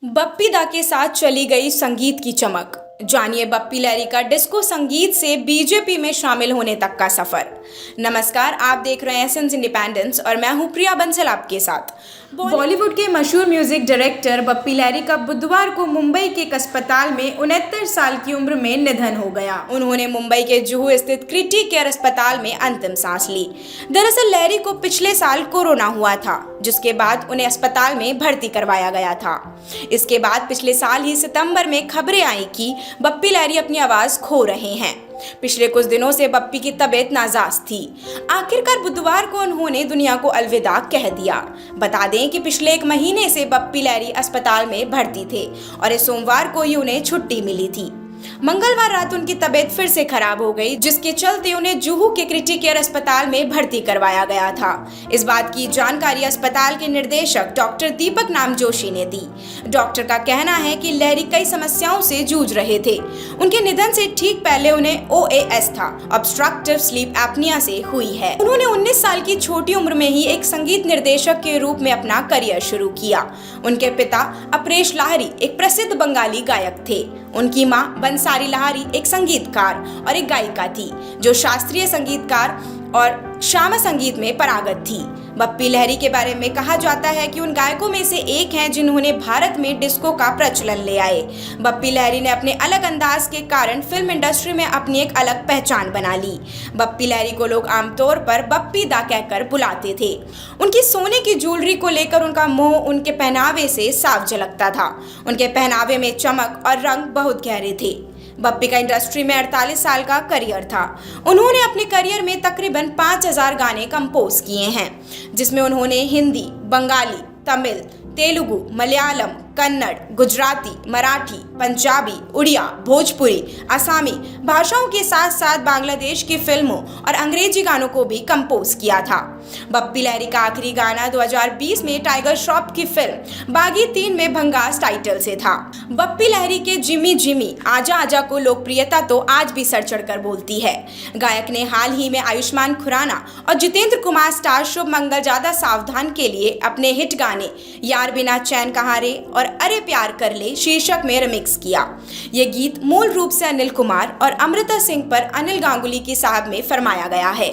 बप्पी दा के साथ चली गई संगीत की चमक। जानिए बप्पी लहरी का डिस्को संगीत से बीजेपी में शामिल होने तक का सफर। नमस्कार, आप देख रहे हैं एसेंस इंडिपेंडेंस और मैं हूं प्रिया बंसल आपके साथ। बॉलीवुड के मशहूर म्यूजिक डायरेक्टर बप्पी लहरी का बुधवार को मुंबई के एक अस्पताल में 69 साल की उम्र में निधन हो गया। उन्होंने मुंबई के जुहू स्थित क्रिटी केयर अस्पताल में अंतिम सांस ली। दरअसल लहरी को पिछले साल कोरोना हुआ था, जिसके बाद उन्हें अस्पताल में भर्ती करवाया गया था। इसके बाद पिछले साल ही सितंबर में खबरें आई कि बप्पी लहरी अपनी आवाज खो रहे हैं। पिछले कुछ दिनों से बप्पी की तबीयत नाजाज थी। आखिरकार बुधवार को उन्होंने दुनिया को अलविदा कह दिया। बता दें कि पिछले 1 महीने से बप्पी लहरी अस्पताल में भर्ती थे और इस सोमवार को ही उन्हें छुट्टी मिली थी। मंगलवार रात उनकी तबीयत फिर से खराब हो गई, जिसके चलते उन्हें जुहू के क्रिटी केयर अस्पताल में भर्ती करवाया गया था। इस बात की जानकारी अस्पताल के निर्देशक डॉक्टर दीपक नामजोशी ने दी। डॉक्टर का कहना है कि लहरी कई समस्याओं से जूझ रहे थे। उनके निधन से ठीक पहले उन्हें OAS था, ऑब्स्ट्रक्टिव स्लीप एपनिया से हुई है। उन्होंने 19 साल की छोटी उम्र में ही एक संगीत निर्देशक के रूप में अपना करियर शुरू किया। उनके पिता अपरेश लाहिरी एक प्रसिद्ध बंगाली गायक थे। उनकी मां बंसारी लाहिरी एक संगीतकार और एक गायिका थी, जो शास्त्रीय संगीतकार और श्यामा संगीत में पारंगत थी। बप्पी लहरी के बारे में कहा जाता है कि उन गायकों में से एक हैं जिन्होंने भारत में डिस्को का प्रचलन ले आए। बप्पी लहरी ने अपने अलग अंदाज के कारण फिल्म इंडस्ट्री में अपनी एक अलग पहचान बना ली। बप्पी लहरी को लोग आमतौर पर बप्पी दा कहकर बुलाते थे। उनकी सोने की ज्वेलरी को लेकर उनका मोह उनके पहनावे से साफ झलकता था। उनके पहनावे में चमक और रंग बहुत गहरे थे। बप्पी का इंडस्ट्री में 48 साल का करियर था। उन्होंने अपने करियर में तकरीबन 5000 गाने कंपोज किए हैं, जिसमें उन्होंने हिंदी, बंगाली, तमिल, तेलुगु, मलयालम, कन्नड़, गुजराती, मराठी, पंजाबी, उड़िया, भोजपुरी, आसामी भाषाओं के साथ साथ बांग्लादेश की फिल्मों और अंग्रेजी गानों को भी कंपोज किया था। बप्पी लहरी का आखिरी गाना 2020 में टाइगर श्रॉफ की फिल्म बागी 3 में भंगास टाइटल से था। बप्पी लहरी के जिमी जिमी आजा आजा को लोकप्रियता तो आज भी सर चढ़कर बोलती है। गायक ने हाल ही में आयुष्मान खुराना और जितेंद्र कुमार स्टार शुभ मंगल ज्यादा सावधान के लिए अपने हिट गाने यार बिना चैन कहाँ रे और अरे प्यार कर ले शीर्षक में रिमिक्स किया। ये गीत मूल रूप से अनिल कुमार और अमृता सिंह पर अनिल गांगुली की साहब में फरमाया गया है।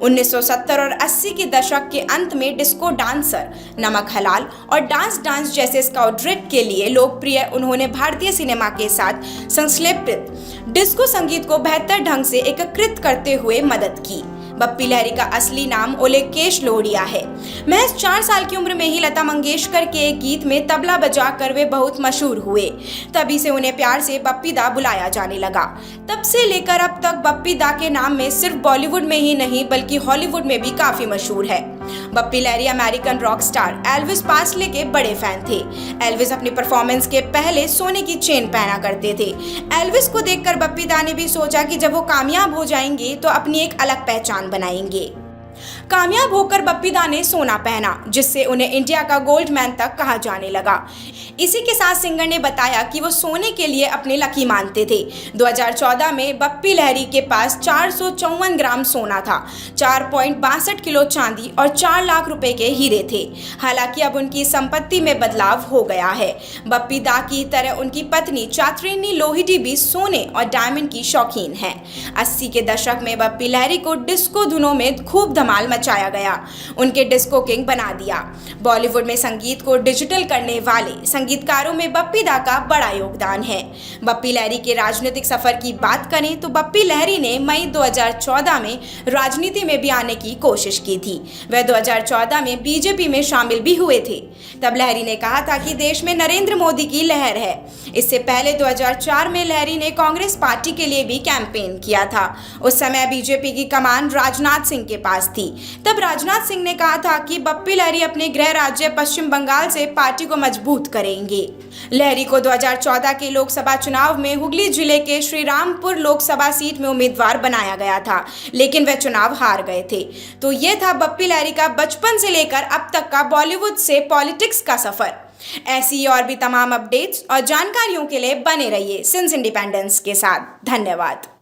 1970 और 80 के दशक के अंत में डिस्को डांसर, नमक हलाल और डांस डांस जैसे स्काउट नृत्य के लिए लोकप्रिय उन्होंने भारतीय सिनेमा के साथ संश्लेषित डिस्को संगीत को बेहतर ढंग से एकीकृत करते हुए मदद की। बप्पी लहरी का असली नाम ओलेकेश लोहड़िया है। महज 4 साल की उम्र में ही लता मंगेशकर के एक गीत में तबला बजाकर वे बहुत मशहूर हुए। तभी से उन्हें प्यार से बप्पी दा बुलाया जाने लगा। तब से लेकर अब तक बप्पी दा के नाम में सिर्फ बॉलीवुड में ही नहीं बल्कि हॉलीवुड में भी काफी मशहूर है। Bappi Lahiri American rock star Elvis Presley के बड़े फैन थे। एल्विस अपनी परफॉर्मेंस के पहले सोने की चेन पहना करते थे। एल्विस को देखकर बप्पी दा ने भी सोचा कि जब वो कामयाब हो जाएंगे तो अपनी एक अलग पहचान बनाएंगे। कामयाब होकर बप्पी दा ने सोना पहना, जिससे उन्हें इंडिया का गोल्ड मैन तक कहा जाने लगा। इसी के साथ सिंगर ने बताया कि वो सोने के लिए अपने लकी मानते थे। 2014 में बप्पी लहरी के पास 454 ग्राम सोना था, 4.62 किलो चांदी और 4 लाख रुपए के हीरे थे। हालांकि अब उनकी संपत्ति में बदलाव हो गया है। बप्पी दा की तरह उनकी पत्नी चात्रिनी लोहिडी भी सोने और डायमंड की शौकीन है। 80 के दशक में बप्पी लहरी को डिस्को धुनों में खूब धमाल मचाया गया। उनके डिस्को किंग बना दिया। बॉलीवुड में संगीत को डिजिटल करने वाले संगीतकारों में बप्पी दा का बड़ा योगदान है। बप्पी लहरी के राजनीतिक सफर की बात करें तो बप्पी लहरी ने मई 2014 में राजनीति में भी आने की कोशिश की थी। वह 2014 में बीजेपी में शामिल भी हुए थे। तब लहरी ने कहा था कि देश में नरेंद्र मोदी की लहर है। इससे पहले 2004 में लहरी ने कांग्रेस पार्टी के लिए भी कैंपेन किया था। उस समय बीजेपी की कमान राजनाथ सिंह के पास थी। तब राजनाथ सिंह ने कहा था कि बप्पी लहरी अपने गृह राज्य पश्चिम बंगाल से पार्टी को मजबूत करेंगे। लहरी को 2014 के लोकसभा चुनाव में हुगली जिले के श्रीरामपुर लोकसभा सीट में उम्मीदवार बनाया गया था, लेकिन वह चुनाव हार गए थे। तो ये था बप्पी लहरी का बचपन से लेकर अब तक का बॉलीवुड से पॉलिटिक्स का सफर। ऐसी और भी तमाम अपडेट्स और जानकारियों के लिए बने रहिए एसेंस इंडिपेंडेंस के साथ। धन्यवाद।